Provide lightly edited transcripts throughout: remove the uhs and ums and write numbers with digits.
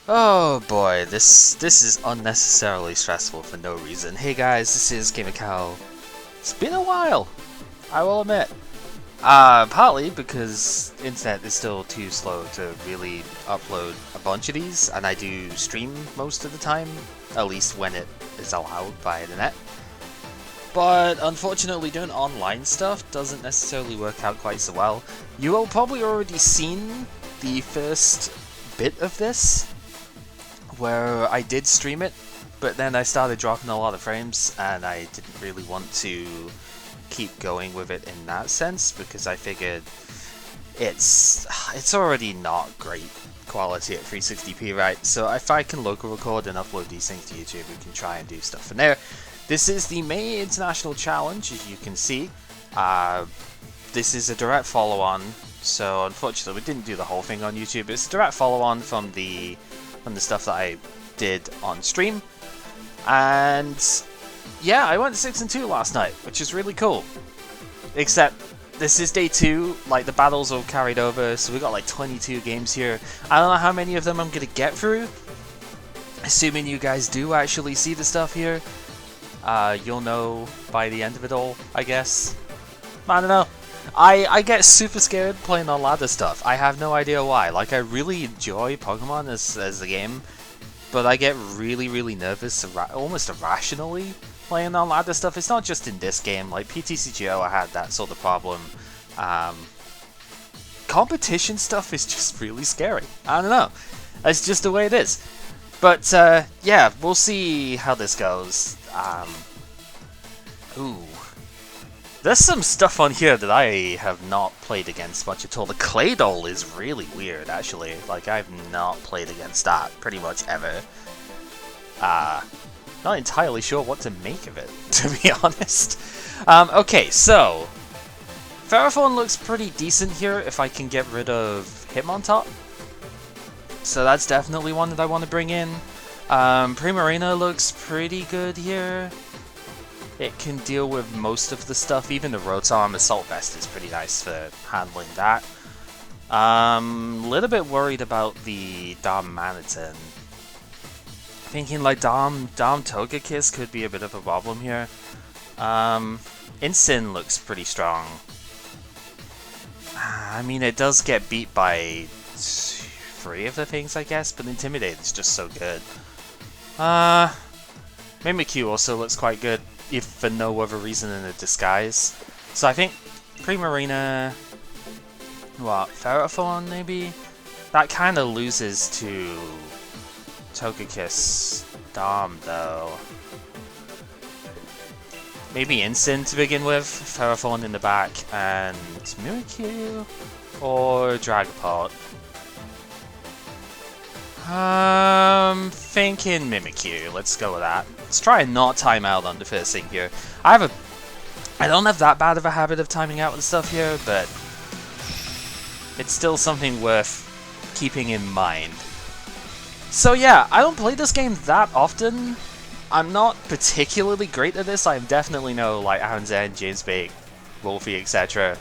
Oh boy, this is unnecessarily stressful for no reason. Hey guys, this is GamerCow. It's been a while, I will admit. Partly because internet is still too slow to really upload a bunch of these, and I do stream most of the time, at least when it is allowed by the net. But unfortunately doing online stuff doesn't necessarily work out quite so well. You will probably already seen the first bit of this, where I did stream it, but then I started dropping a lot of frames, and I didn't really want to keep going with it in that sense, because I figured it's already not great quality at 360p, right? So if I can local record and upload these things to YouTube, we can try and do stuff from there. This is the May International Challenge, as you can see. This is a direct follow-on, so unfortunately we didn't do the whole thing on YouTube. It's a direct follow-on from the stuff that I did on stream, and yeah, I went 6-2 last night, which is really cool. Except this is day 2, like the battles all carried over, so we got like 22 games here. I don't know how many of them I'm gonna get through. Assuming you guys do actually see the stuff here, you'll know by the end of it all, I guess. I don't know. I get super scared playing on ladder stuff. I have no idea why. Like, I really enjoy Pokemon as a game, but I get really nervous, almost irrationally, playing on ladder stuff. It's not just in this game. Like, PTCGO, I had that sort of problem. Competition stuff is just really scary. I don't know. That's just the way it is. But, yeah, we'll see how this goes. Ooh. There's some stuff on here that I have not played against much at all. The Claydol is really weird, actually. Like, I've not played against that pretty much ever. Not entirely sure what to make of it, to be honest. Okay, so Ferrothorn looks pretty decent here if I can get rid of Hitmontop. So that's definitely one that I want to bring in. Primarina looks pretty good here. It can deal with most of the stuff, even the Rotom. Assault Vest is pretty nice for handling that. Little bit worried about the Dom Maniton. Thinking like Dom Togekiss could be a bit of a problem here. Incin looks pretty strong. I mean, it does get beat by 3 of the things, I guess, but Intimidate is just so good. Mimikyu also looks quite good, if for no other reason than a disguise. So I think Primarina, what, Ferrothorn maybe? That kind of loses to Togekiss Dom though. Maybe Incin to begin with, Ferrothorn in the back, and Mimikyu or Dragapult. Thinking Mimikyu. Let's go with that. Let's try and not time out on the first thing here. I don't have that bad of a habit of timing out and stuff here, but it's still something worth keeping in mind. So yeah, I don't play this game that often. I'm not particularly great at this. I'm definitely no like Houndsend, James Bake, Wolfie, etc.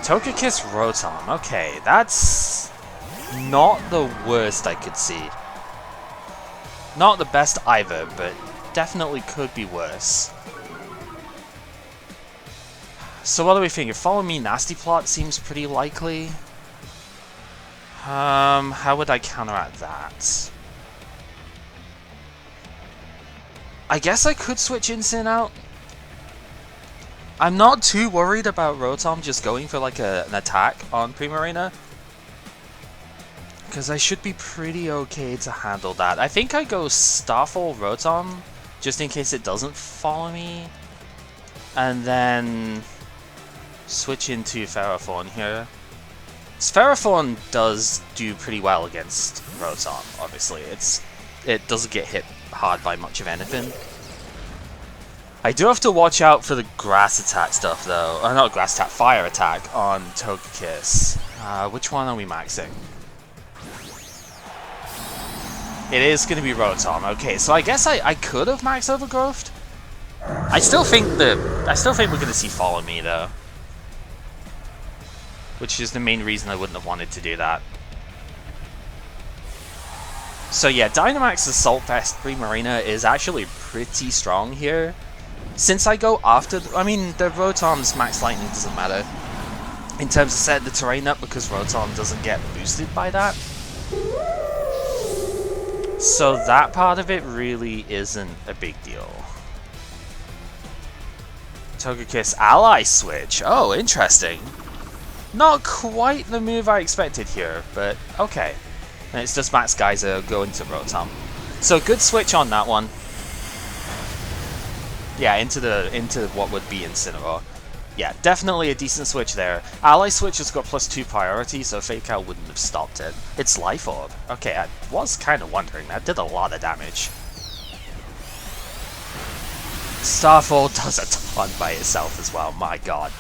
Togekiss Rotom. Okay, that's not the worst I could see. Not the best either, but definitely could be worse. So what do we think? Follow Me Nasty Plot seems pretty likely. How would I counteract that? I guess I could switch Incin out. I'm not too worried about Rotom just going for like an attack on Primarina, because I should be pretty okay to handle that. I think I go Starfall Rotom, just in case it doesn't follow me. And then switch into Ferrothorn here. Ferrothorn does do pretty well against Rotom, obviously. It doesn't get hit hard by much of anything. I do have to watch out for the Grass Attack stuff though. Not Grass Attack, Fire Attack on Togekiss. Which one are we maxing? It is going to be Rotom. Okay, so I guess I could have maxed Overgrowth. I still think we're going to see Follow Me though, which is the main reason I wouldn't have wanted to do that. So yeah, Dynamax Assault Vest Primarina is actually pretty strong here. Since I go after, I mean, the Rotom's Max Lightning doesn't matter in terms of setting the terrain up because Rotom doesn't get boosted by that. So that part of it really isn't a big deal. Togekiss Ally Switch. Oh, interesting. Not quite the move I expected here, but okay. And it's just Max Geyser going to Rotom. So good switch on that one. Yeah, into what would be Incineroar. Yeah, definitely a decent switch there. Ally Switch has got +2 priority, so Fake Out wouldn't have stopped it. It's Life Orb. Okay, I was kind of wondering. That did a lot of damage. Starfall does a ton by itself as well, my god.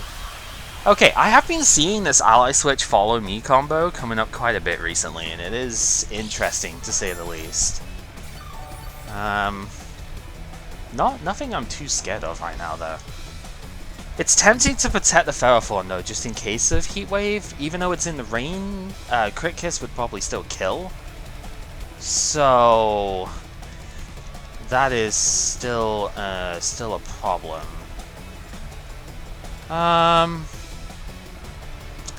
Okay, I have been seeing this Ally Switch Follow Me combo coming up quite a bit recently, and it is interesting to say the least. Nothing I'm too scared of right now though. It's tempting to protect the Ferrothorn though, just in case of Heat Wave, even though it's in the rain, Crit Kiss would probably still kill. So that is still a problem.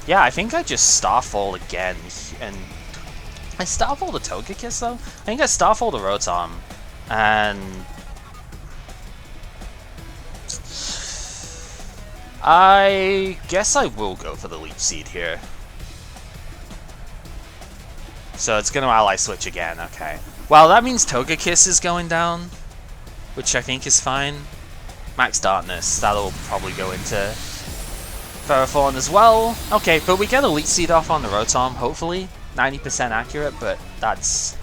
Yeah, I think I just Starfall again, and I Starfall the Togekiss though? I think I Starfall the Rotom, and I guess I will go for the Leech Seed here. So it's going to Ally Switch again, okay. Well, that means Togekiss is going down, which I think is fine. Max Darkness, that'll probably go into Ferrothorn as well. Okay, but we get a Leech Seed off on the Rotom, hopefully. 90% accurate, but that's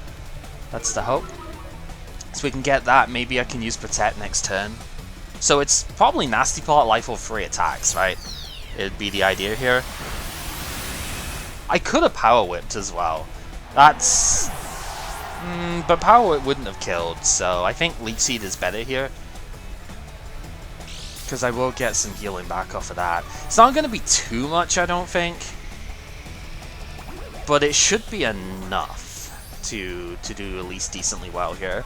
the hope. So we can get that, maybe I can use Protect next turn. So it's probably Nasty Plot, Life Orb, 3 attacks, right? It'd be the idea here. I could have Power Whipped as well. That's... but Power Whip wouldn't have killed, so I think Leech Seed is better here. Because I will get some healing back off of that. It's not going to be too much, I don't think. But it should be enough to do at least decently well here.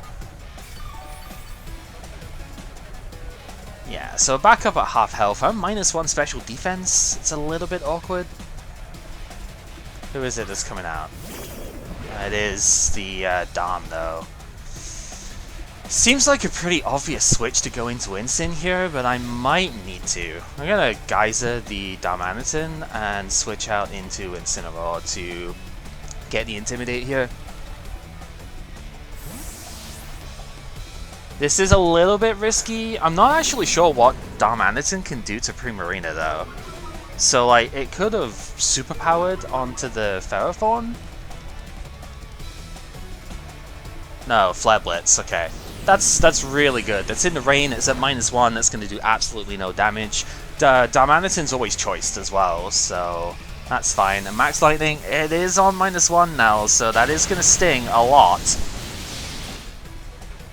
Yeah, so back up at half health. I'm -1 special defense. It's a little bit awkward. Who is it that's coming out? It is the Dom, though. Seems like a pretty obvious switch to go into Incin here, but I might need to. I'm gonna Geyser the Darmanitan and switch out into Incineroar to get the Intimidate here. This is a little bit risky. I'm not actually sure what Darmanitan can do to Primarina though. So like, it could have superpowered onto the Ferrothorn. No, Flare Blitz, okay. That's really good. That's in the rain, it's at -1, that's going to do absolutely no damage. Darmanitan's always choiced as well, so that's fine. And Max Lightning, it is on -1 now, so that is going to sting a lot.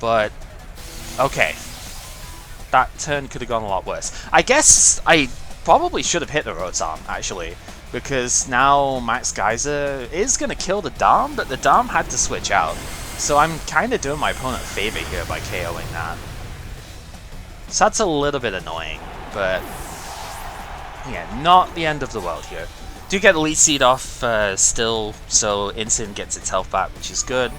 But okay, that turn could have gone a lot worse. I guess I probably should have hit the Rotom, actually, because now Max Geyser is going to kill the Dom, but the Dom had to switch out. So I'm kind of doing my opponent a favor here by KOing that. So that's a little bit annoying, but yeah, not the end of the world here. Do get the Leech Seed off still, so Incin gets its health back, which is good.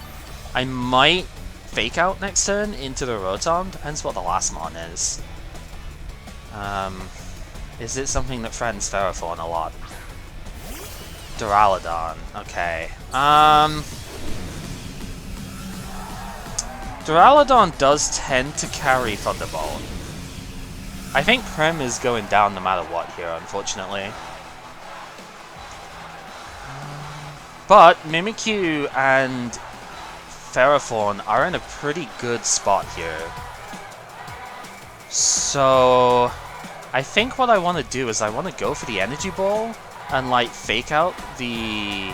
I might Fake Out next turn into the Rotom, depends what the last mon is. Is it something that threatens Ferrothorn a lot? Duraludon, okay. Duraludon does tend to carry Thunderbolt. I think Prem is going down no matter what here, unfortunately. But Mimikyu and Ferrothorn are in a pretty good spot here. So I think what I want to do is I want to go for the Energy Ball and like Fake Out the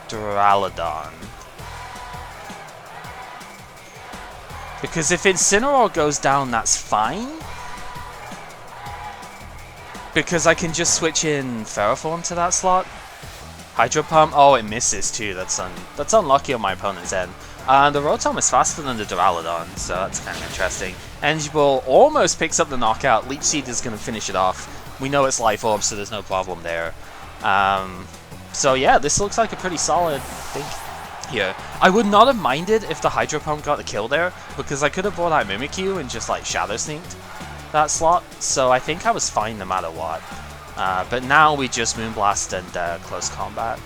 Duraludon. Because if Incineroar goes down, that's fine. Because I can just switch in Ferrothorn to that slot. Hydro Pump, oh, it misses too. That's unlucky on my opponent's end. The Rotom is faster than the Duraludon, so that's kind of interesting. Energy Ball almost picks up the knockout. Leech Seed is going to finish it off. We know it's Life Orb, so there's no problem there. So yeah, this looks like a pretty solid thing here. I would not have minded if the Hydro Pump got the kill there, because I could have brought out Mimikyu and just like Shadow Sneaked that slot, so I think I was fine no matter what. But now we just Moonblast and Close Combat.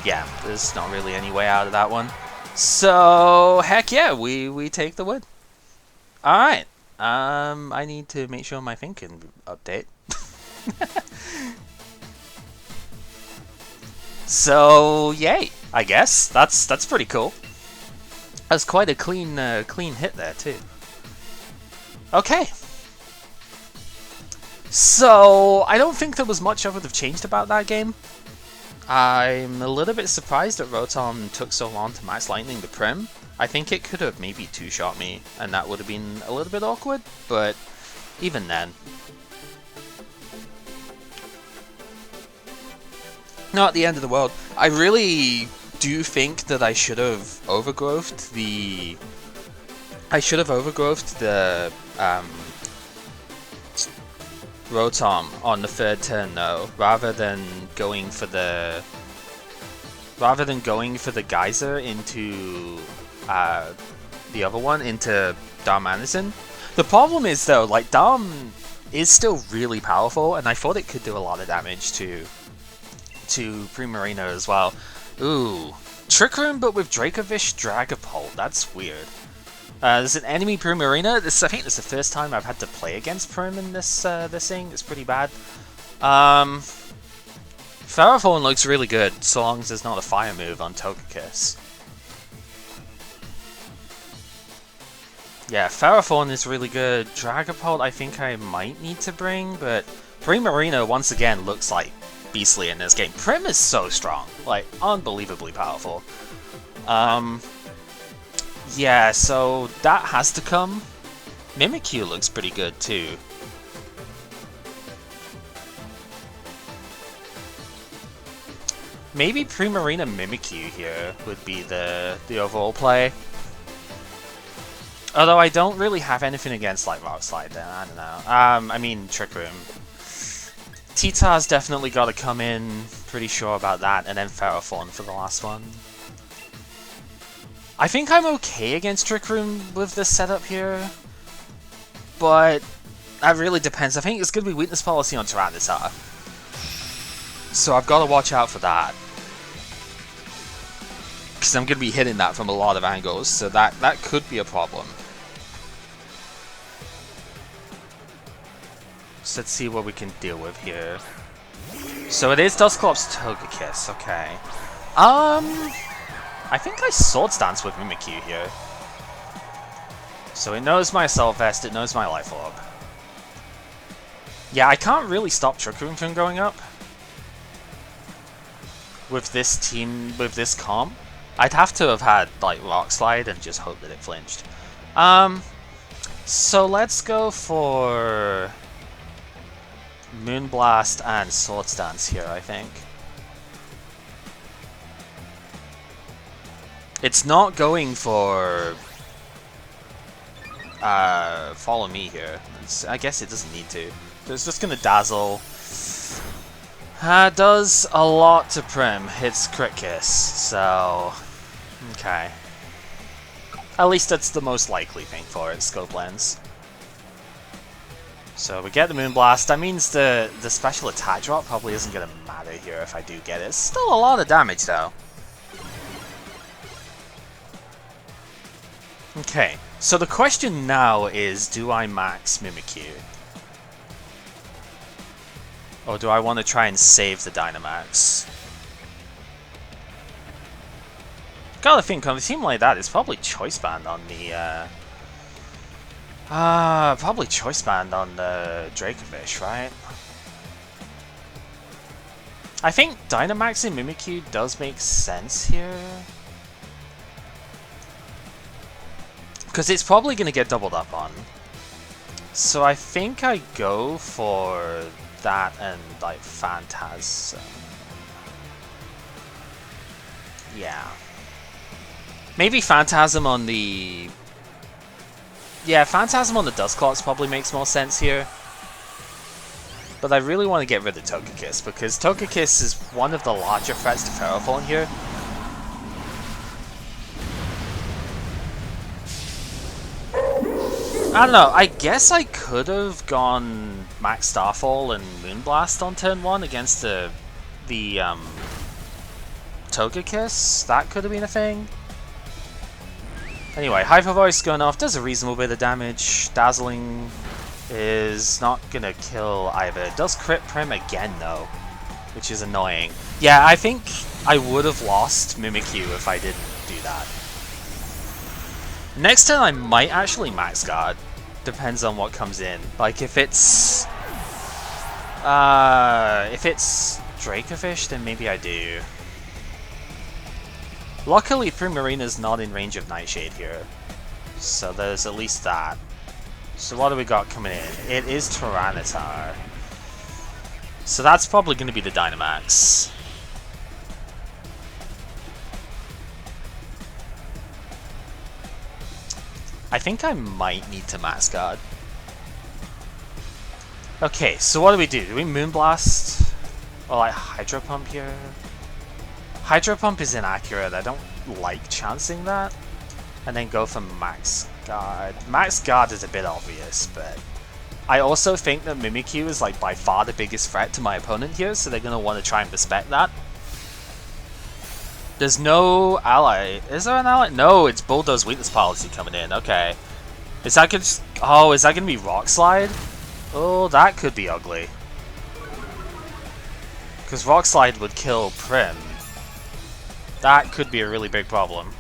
Yeah, there's not really any way out of that one. So, heck yeah, we take the win. Alright, I need to make sure my thing can update. So, yay, I guess. That's pretty cool. That's quite a clean hit there, too. Okay. So, I don't think there was much I would have changed about that game. I'm a little bit surprised that Rotom took so long to Max Lightning the Prim. I think it could have maybe two-shot me, and that would have been a little bit awkward, but even then. Not at the end of the world. I really do think that I should have overgrowthed the... Rotom on the third turn though, rather than going for the Geyser into the other one, into Darmanitan. The problem is though, like, Darm is still really powerful, and I thought it could do a lot of damage to Primarina as well. Ooh, Trick Room but with Dracovish Dragapult, that's weird. There's an enemy Primarina. I think this is the first time I've had to play against Prim in this thing. It's pretty bad. Ferrothorn looks really good, so long as there's not a fire move on Togekiss. Yeah, Ferrothorn is really good. Dragapult I think I might need to bring, but Primarina once again looks like beastly in this game. Prim is so strong, like unbelievably powerful. Yeah, so that has to come. Mimikyu looks pretty good too. Maybe Primarina Mimikyu here would be the overall play. Although I don't really have anything against like Rock Slide then, I don't know. I mean Trick Room. Titar's definitely got to come in, pretty sure about that, and then Ferrothorn for the last one. I think I'm okay against Trick Room with this setup here, but that really depends. I think it's going to be Weakness Policy on Tyranitar, so I've got to watch out for that, because I'm going to be hitting that from a lot of angles, so that could be a problem. So let's see what we can deal with here. So it is Dusclops Togekiss, okay. I think I Swords Dance with Mimikyu here. So it knows my Assault Vest, it knows my Life Orb. Yeah, I can't really stop Trick Room from going up with this team, with this comp. I'd have to have had like Rock Slide and just hope that it flinched. So let's go for Moonblast and Swords Dance here, I think. It's not going for Follow Me here. I guess it doesn't need to. So it's just gonna Dazzle. Does a lot to Prim. Hits Crit Kiss, so okay. At least that's the most likely thing for it, Scope Lens. So we get the Moonblast. That means the special attack drop probably isn't gonna matter here if I do get it. It's still a lot of damage though. Okay, so the question now is, do I max Mimikyu? Or do I want to try and save the Dynamax? Gotta think, on a team like that, it's probably Choice Band on the, probably Choice Band on the Dracovish, right? I think Dynamaxing Mimikyu does make sense here. Because it's probably going to get doubled up on. So I think I go for that and like Phantasm. Yeah. Maybe Phantasm on the... Yeah, Phantasm on the Dusclops probably makes more sense here. But I really want to get rid of Togekiss, because Togekiss is one of the larger threats to Ferrothorn here. I don't know, I guess I could have gone Max Starfall and Moonblast on turn 1 against the Togekiss. That could have been a thing. Anyway, Hyper Voice going off does a reasonable bit of damage. Dazzling is not gonna kill either. It does crit Prim again though, which is annoying. Yeah, I think I would have lost Mimikyu if I didn't do that. Next turn I might actually Max Guard. Depends on what comes in. Like if it's Dracofish, then maybe I do. Luckily Primarina's not in range of Nightshade here. So there's at least that. So what do we got coming in? It is Tyranitar. So that's probably going to be the Dynamax. I think I might need to Max Guard. Okay, so what do we do? Do we Moonblast? Or like Hydro Pump here? Hydro Pump is inaccurate. I don't like chancing that. And then go for Max Guard. Max Guard is a bit obvious, but I also think that Mimikyu is like by far the biggest threat to my opponent here, so they're going to want to try and respect that. There's no ally. Is there an ally? No, it's Bulldoze Weakness Policy coming in. Okay. Is that gonna is that going to be Rock Slide? Oh, that could be ugly. Because Rock Slide would kill Prim. That could be a really big problem.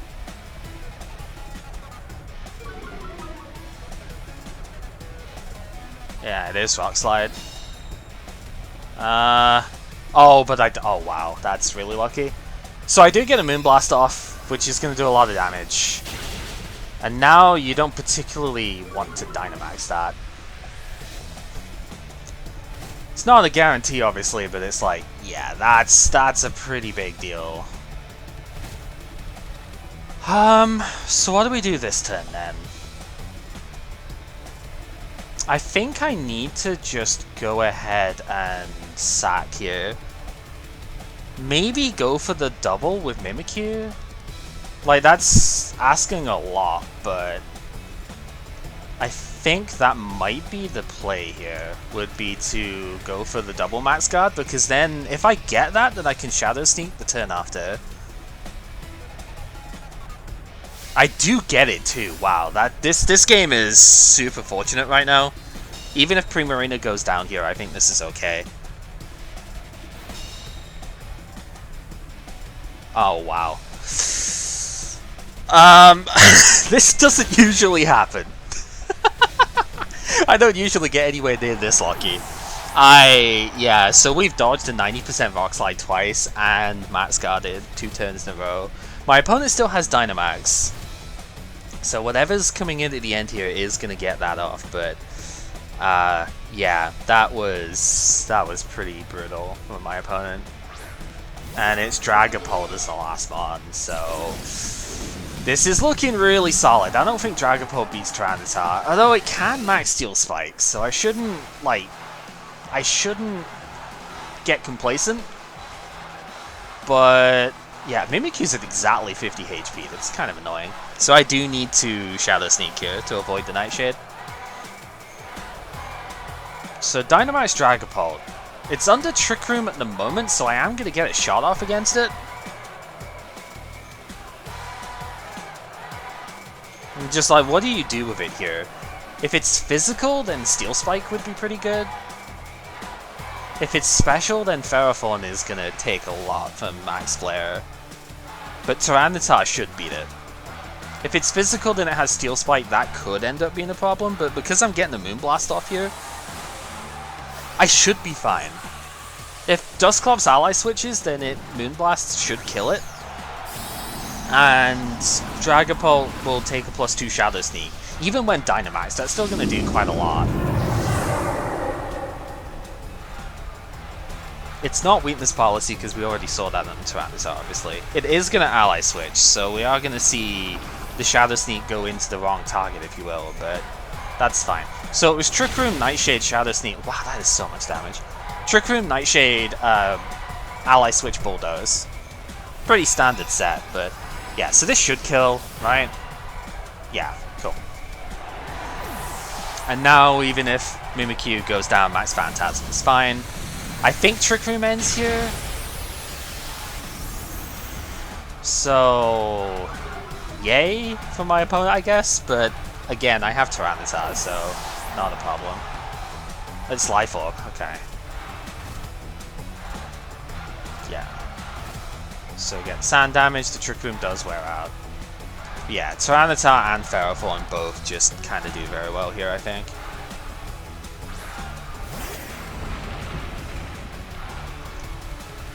Yeah, it is Rock Slide. Oh, but oh wow, that's really lucky. So I do get a Moonblast off, which is going to do a lot of damage. And now you don't particularly want to Dynamax that. It's not a guarantee, obviously, but it's like, yeah, that's a pretty big deal. So what do we do this turn then? I think I need to just go ahead and sack here. Maybe go for the double with Mimikyu? Like, that's asking a lot, but I think that might be the play here, would be to go for the double Max Guard, because then if I get that, then I can Shadow Sneak the turn after. I do get it too. Wow, this game is super fortunate right now. Even if Primarina goes down here, I think this is okay. Oh wow. This doesn't usually happen. I don't usually get anywhere near this lucky. Yeah, so we've dodged a 90% Rock Slide twice and Max Guarded 2 turns in a row. My opponent still has Dynamax. So whatever's coming in at the end here is going to get that off, but yeah, that was pretty brutal from my opponent. And it's Dragapult as the last one, so this is looking really solid. I don't think Dragapult beats Tyranitar, although it can max Steel Spikes, so I shouldn't get complacent. But yeah, Mimikyu's at exactly 50 HP, that's kind of annoying. So I do need to Shadow Sneak here to avoid the Nightshade. So Dynamite's Dragapult. It's under Trick Room at the moment, so I am going to get a shot off against it. I'm just like, what do you do with it here? If it's physical, then Steel Spike would be pretty good. If it's special, then Ferrothorn is going to take a lot from Max Flare. But Tyranitar should beat it. If it's physical, then it has Steel Spike, that could end up being a problem, but because I'm getting the Moonblast off here, I should be fine. If Dusclops ally switches, then Moonblast should kill it. And Dragapult will take a +2 Shadow Sneak. Even when Dynamax, that's still going to do quite a lot. It's not weakness policy because we already saw that on the Tyranitar, obviously. It is going to ally switch, so we are going to see the Shadow Sneak go into the wrong target, if you will, but that's fine. So it was Trick Room, Nightshade, Shadow Sneak. Wow, that is so much damage. Trick Room, Nightshade, ally switch, Bulldoze. Pretty standard set, but yeah, so this should kill, right? Yeah, cool. And now, even if Mimikyu goes down, Max Phantasm is fine. I think Trick Room ends here. So, yay for my opponent, I guess. But again, I have Tyranitar, so not a problem. It's Life Orb, okay. Yeah. So we get sand damage, the Trick Room does wear out. Yeah, Tyranitar and Ferrothorn both just kind of do very well here, I think.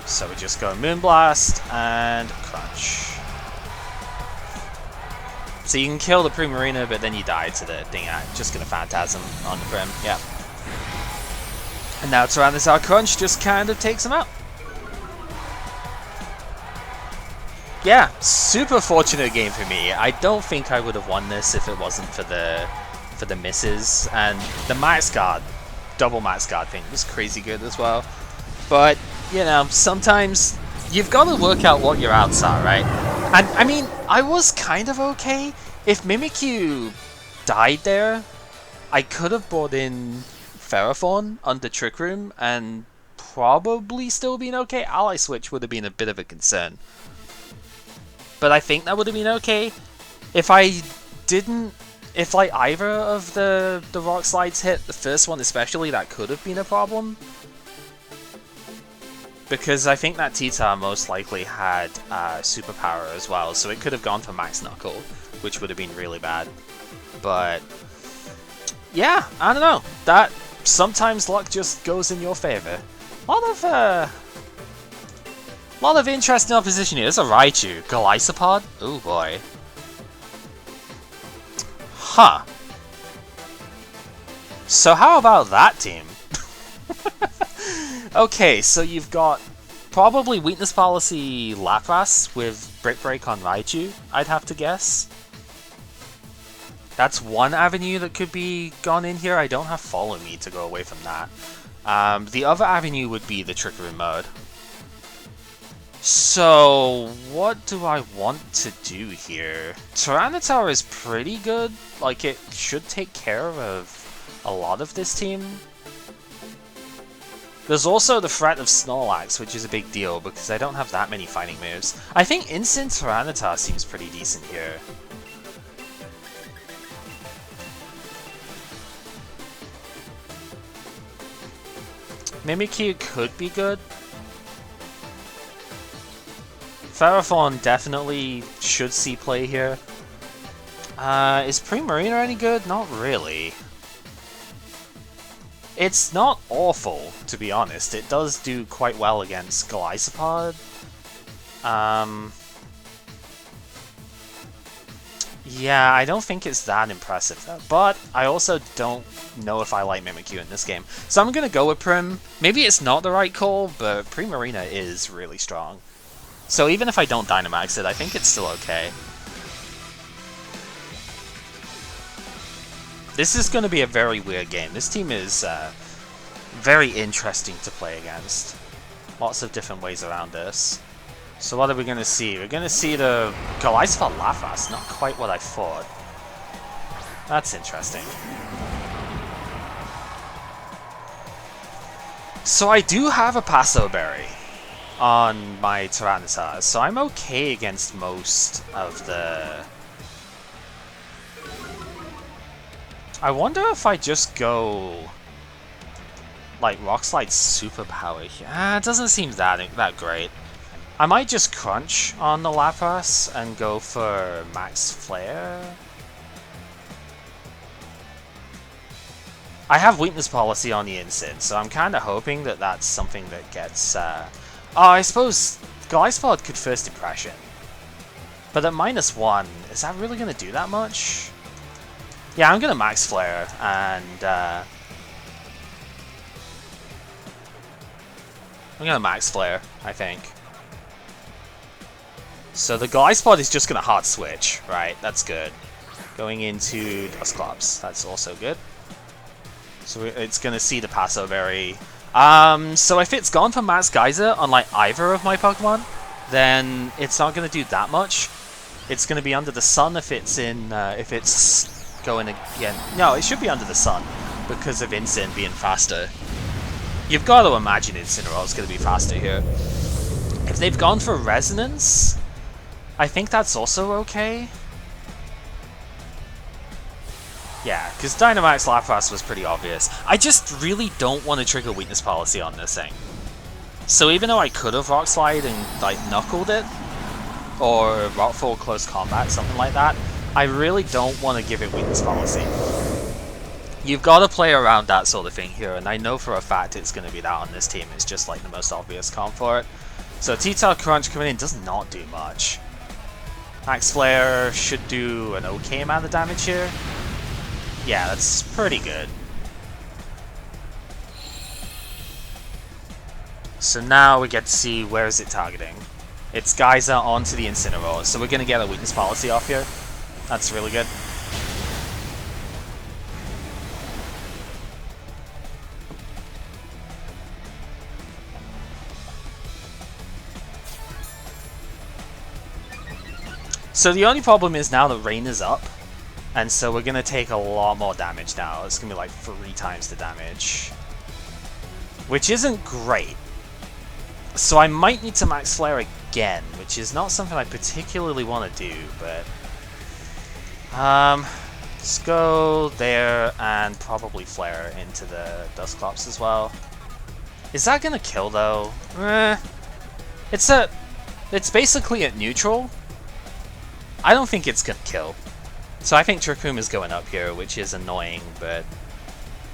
So we just go Moonblast and Crunch. So you can kill the Primarina, but then you die to the thing. Just gonna Phantasm on the Prim, yeah. And now Tyranitar Crunch just kind of takes him out. Yeah, super fortunate game for me. I don't think I would have won this if it wasn't for the misses, and the Max Guard, double Max Guard thing was crazy good as well. But you know, sometimes you've got to work out what your outs are, right? And I mean, I was kind of okay. If Mimikyu died there, I could have brought in Ferrothorn under Trick Room and probably still been okay. Ally Switch would have been a bit of a concern. But I think that would have been okay. If I didn't... If like either of the Rock Slides hit, the first one especially, that could have been a problem. Because I think that T-Tar most likely had Superpower as well, so it could have gone for Max Knuckle, which would have been really bad. But yeah, I don't know. That sometimes luck just goes in your favor. A lot of interesting opposition here. There's a Raichu, Golisopod. Oh boy. Huh. So how about that team? Okay, so you've got probably Weakness Policy Lapras with Brick Break on Raichu, I'd have to guess. That's one avenue that could be gone in here. I don't have Follow Me to go away from that. The other avenue would be the Trick Room mode. So, what do I want to do here? Tyranitar is pretty good. Like, it should take care of a lot of this team. There's also the threat of Snorlax, which is a big deal because I don't have that many fighting moves. I think Instant Tyranitar seems pretty decent here. Mimikyu could be good. Ferrothorn definitely should see play here. Is Primarina any good? Not really. It's not awful, to be honest. It does do quite well against Golisopod. Yeah, I don't think it's that impressive, but I also don't know if I like Mimikyu in this game. So I'm gonna go with Prim. Maybe it's not the right call, but Primarina is really strong. So even if I don't Dynamax it, I think it's still okay. This is going to be a very weird game. This team is very interesting to play against. Lots of different ways around this. So what are we going to see? We're going to see the Golisopod Lapras. Not quite what I thought. That's interesting. So I do have a Paso Berry on my Tyranitar, so I'm okay against most of the... I wonder if I just go like Rock Slide Superpower here. It doesn't seem that great. I might just Crunch on the Lapras and go for Max Flare. I have Weakness Policy on the Instant, so I'm kind of hoping that that's something that gets... Oh, I suppose Golisopod could First Impression. But at -1, is that really going to do that much? Yeah, I'm going to Max Flare, and I'm gonna max flare, I think. So the Gliscod is just gonna hard switch, right? That's good. Going into Dusclops, that's also good. So it's gonna see the Passo Berry. So if it's gone for Max Geyser on like either of my Pokemon, then it's not gonna do that much. It's gonna be under the sun if it's in, if it's going again. No, it should be under the sun because of Incin being faster. You've got to imagine Incineroar's gonna be faster here. If they've gone for Resonance, I think that's also okay. Yeah, because Dynamax Lapras was pretty obvious. I just really don't want to trigger weakness policy on this thing. So even though I could have Rock Slide and like knuckled it, or Rockfall Close Combat, something like that, I really don't want to give it weakness policy. You've got to play around that sort of thing here, and I know for a fact it's going to be that on this team. It's just like the most obvious comp for it. So T-Tail Crunch coming in does not do much. Max Flare should do an okay amount of damage here. Yeah, that's pretty good. So now we get to see where is it targeting. It's Geyser onto the Incineroar, so we're going to get a weakness policy off here. That's really good. So the only problem is now the rain is up, and so we're going to take a lot more damage now. It's going to be like 3 times the damage, which isn't great. So I might need to max flare again, which is not something I particularly want to do, but let's go there and probably flare into the Dusclops as well. Is that going to kill though? It's basically at neutral. I don't think it's going to kill. So I think Trick Room is going up here, which is annoying, but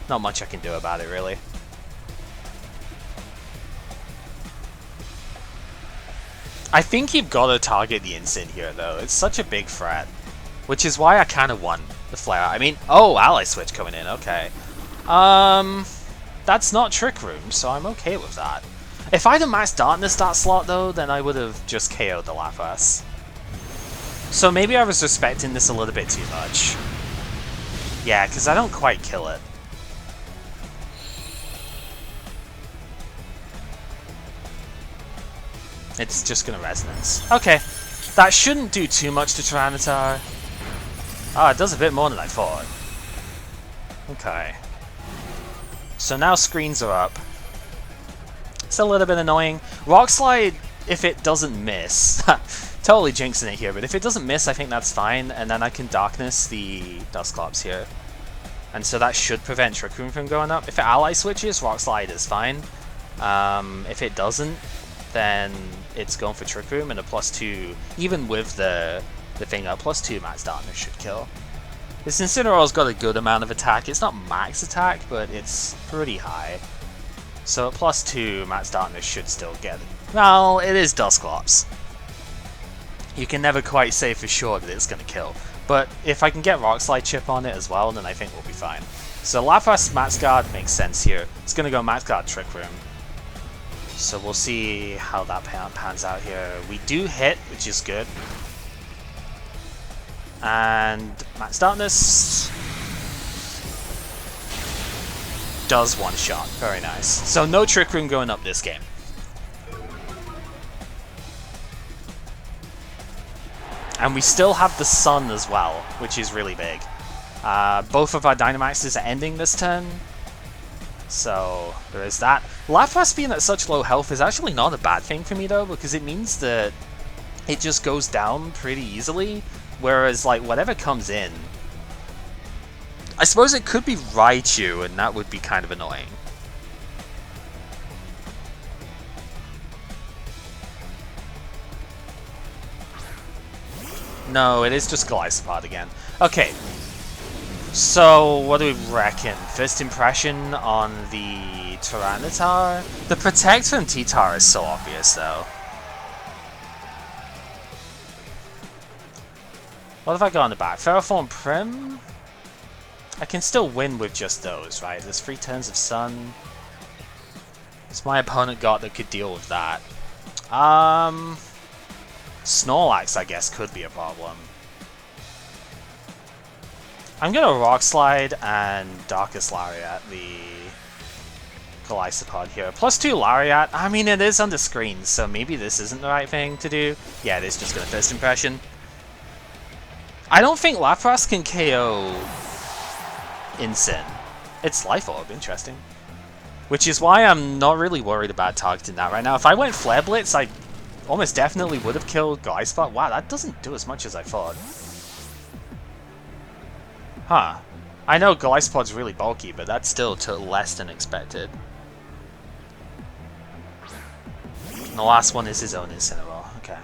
not much I can do about it, really. I think you've got to target the Incin here, though. It's such a big threat, which is why I kind of want the Flare. I mean, oh, Ally Switch coming in, okay. That's not Trick Room, so I'm okay with that. If I'd have maxed Darkness that slot, though, then I would have just KO'd the Lapras. So maybe I was respecting this a little bit too much. Yeah, because I don't quite kill it. It's just going to Resonance. Okay, that shouldn't do too much to Tyranitar. Ah, it does a bit more than I thought. Okay. So now screens are up. It's a little bit annoying. Rock Slide, if it doesn't miss... Totally jinxing it here, but if it doesn't miss, I think that's fine, and then I can Darkness the Dusclops here. And so that should prevent Trick Room from going up. If it Ally switches, Rock Slide is fine. If it doesn't, then it's going for Trick Room, and a +2, even with the thing up, +2 Max Darkness should kill. This Incineroar's got a good amount of attack. It's not max attack, but it's pretty high. So at +2, Max Darkness should still get it. Well, it is Dusclops. You can never quite say for sure that it's going to kill. But if I can get Rock Slide chip on it as well, then I think we'll be fine. So Lapras Max Guard makes sense here. It's going to go Max Guard Trick Room. So we'll see how that pans out here. We do hit, which is good. And Max Darkness does one shot. Very nice. So no Trick Room going up this game. And we still have the Sun as well, which is really big. Both of our Dynamaxes are ending this turn. So there is that. Lapras being at such low health is actually not a bad thing for me though, because it means that it just goes down pretty easily. Whereas like whatever comes in, I suppose it could be Raichu, and that would be kind of annoying. No, it is just Gliscod again. Okay. So, what do we reckon? First impression on the Tyranitar? The Protect from T-Tar is so obvious, though. What have I got on the back? Ferroform Prim? I can still win with just those, right? There's 3 turns of Sun. So my opponent got that could deal with that. Snorlax, I guess, could be a problem. I'm gonna Rock Slide and Darkest Lariat the Golisopod here. +2 Lariat, I mean it is under screen, so maybe this isn't the right thing to do. Yeah, it is just gonna First Impression. I don't think Lapras can KO Incin. It's Life Orb, interesting. Which is why I'm not really worried about targeting that right now. If I went Flare Blitz, I almost definitely would have killed Golisopod. Wow, that doesn't do as much as I thought. Huh. I know Golisopod's really bulky, but that still took less than expected. And the last one is his own Incineroar. Okay.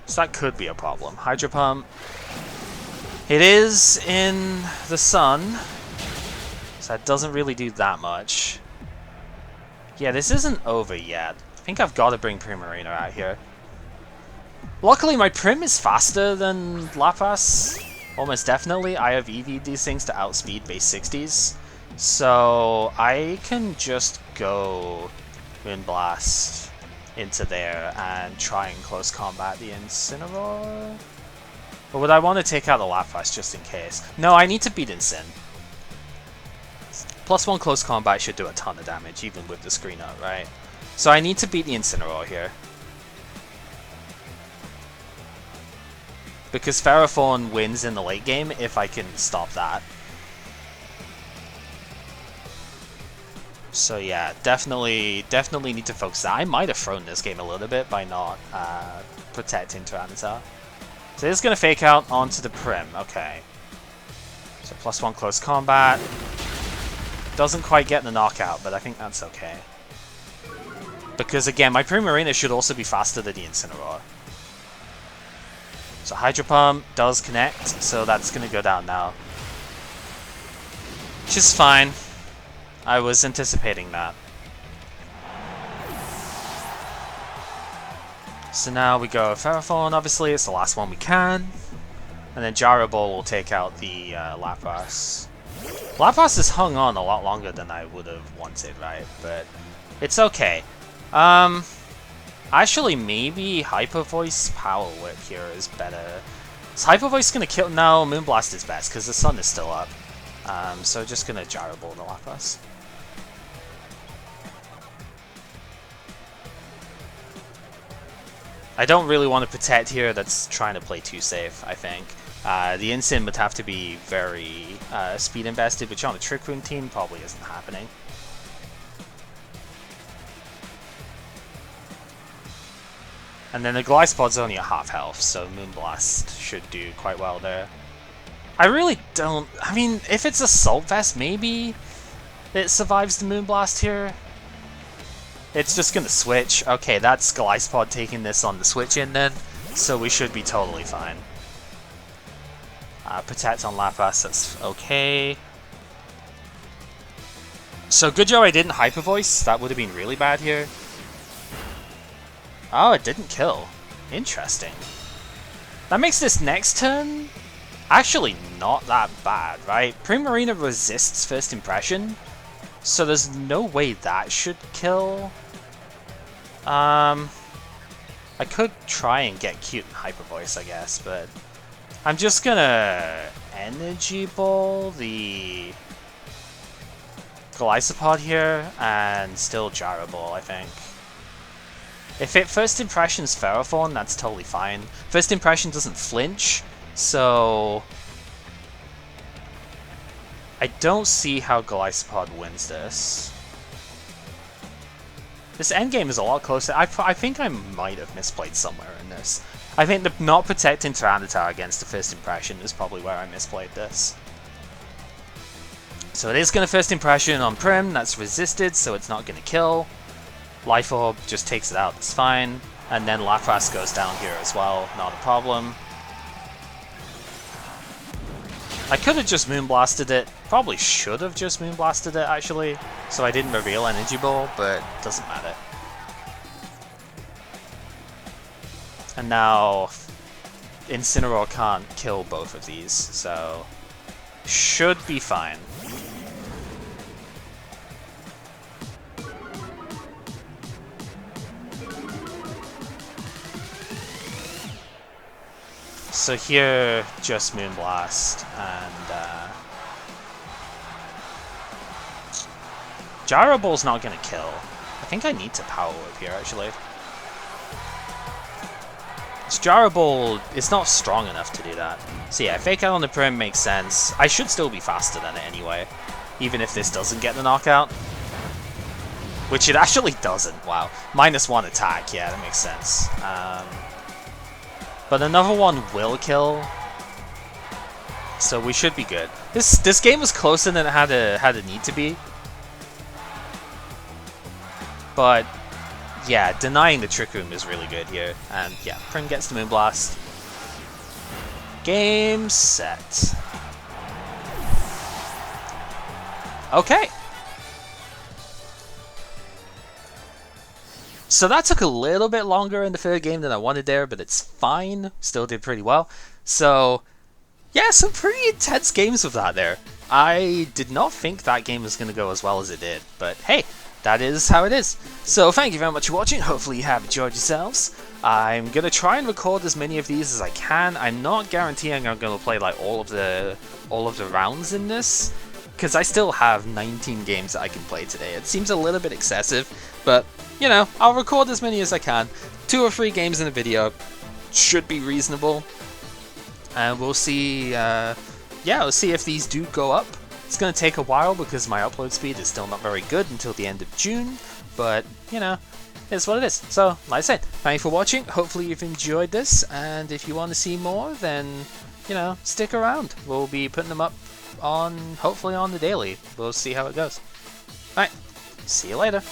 So that could be a problem. Hydro Pump. It is in the sun, so that doesn't really do that much. Yeah, this isn't over yet. I think I've got to bring Primarina out here. Luckily, my Prim is faster than Lapras. Almost definitely. I have EV'd these things to outspeed base 60s. So I can just go Moonblast into there and try and close combat the Incineroar. Or would I want to take out the Lapras just in case? No, I need to beat Incin. +1 close combat should do a ton of damage, even with the screen up, right? So I need to beat the Incineroar here. Because Ferrothorn wins in the late game if I can stop that. So yeah, definitely need to focus that. I might have thrown this game a little bit by not protecting Tyranitar. So this is going to fake out onto the Prim, okay. So +1 close combat. Doesn't quite get the knockout, but I think that's okay. Because again, my Primarina should also be faster than the Incineroar. So Hydro Pump does connect, so that's going to go down now. Which is fine. I was anticipating that. So now we go Ferrothorn, obviously, it's the last one we can. And then Gyro Ball will take out the Lapras. Lapras has hung on a lot longer than I would have wanted, right? But it's okay. Actually, maybe Hyper Voice Power Whip here is better. Is Hyper Voice going to kill? No, Moonblast is best because the sun is still up. So just going to Gyro Ball the Lapras. I don't really want to protect here, that's trying to play too safe, I think. The Incin would have to be very speed invested, which on a Trick Room team probably isn't happening. And then the Golisopod's only a half health, so Moonblast should do quite well there. I really don't... I mean, if it's Assault Vest, maybe it survives the Moonblast here. It's just gonna switch. Okay, that's Golisopod taking this on the switch in then, so we should be totally fine. Protect on Lapras, that's okay. So good job I didn't Hyper Voice, that would have been really bad here. Oh, it didn't kill. Interesting. That makes this next turn actually not that bad, right? Primarina resists First Impression, so there's no way that should kill. I could try and get cute and Hyper Voice, I guess, but I'm just gonna Energy Ball the Golisopod here and still Gyro Ball, I think. If it First Impression's Ferrothorn, that's totally fine. First Impression doesn't flinch, so I don't see how Golisopod wins this. This endgame is a lot closer. I think I might have misplayed somewhere in this. I think the not protecting Tyranitar against the First Impression is probably where I misplayed this. So it is going to First Impression on Prim, that's resisted, so it's not going to kill. Life Orb just takes it out, that's fine. And then Lapras goes down here as well, not a problem. I could have just Moonblasted it. Probably should have just Moonblasted it, actually. So I didn't reveal Energy Ball, but it doesn't matter. And now Incineroar can't kill both of these, so should be fine. So here, just Moonblast, and Gyro Ball's not gonna kill. I think I need to Power Whip here, actually. This Gyro Ball is not strong enough to do that. So yeah, Fake Out on the Prim makes sense. I should still be faster than it anyway, even if this doesn't get the knockout. Which it actually doesn't, wow. -1 attack, yeah, that makes sense. But another one will kill, so we should be good. This game was closer than it had a need to be. But yeah, denying the Trick Room is really good here. And yeah, Prim gets the Moonblast. Game, set. Okay. So that took a little bit longer in the third game than I wanted there, but it's fine. Still did pretty well. So yeah, some pretty intense games with that there. I did not think that game was going to go as well as it did, but hey, that is how it is. So thank you very much for watching. Hopefully you have enjoyed yourselves. I'm going to try and record as many of these as I can. I'm not guaranteeing I'm going to play like all of the rounds in this, because I still have 19 games that I can play today. It seems a little bit excessive, but you know, I'll record as many as I can. 2 or 3 games in a video should be reasonable. And we'll see, yeah, we'll see if these do go up. It's going to take a while because my upload speed is still not very good until the end of June. But, you know, it's what it is. So, like I said, thank you for watching. Hopefully you've enjoyed this. And if you want to see more, then, you know, stick around. We'll be putting them up on, hopefully on the daily. We'll see how it goes. Alright, see you later.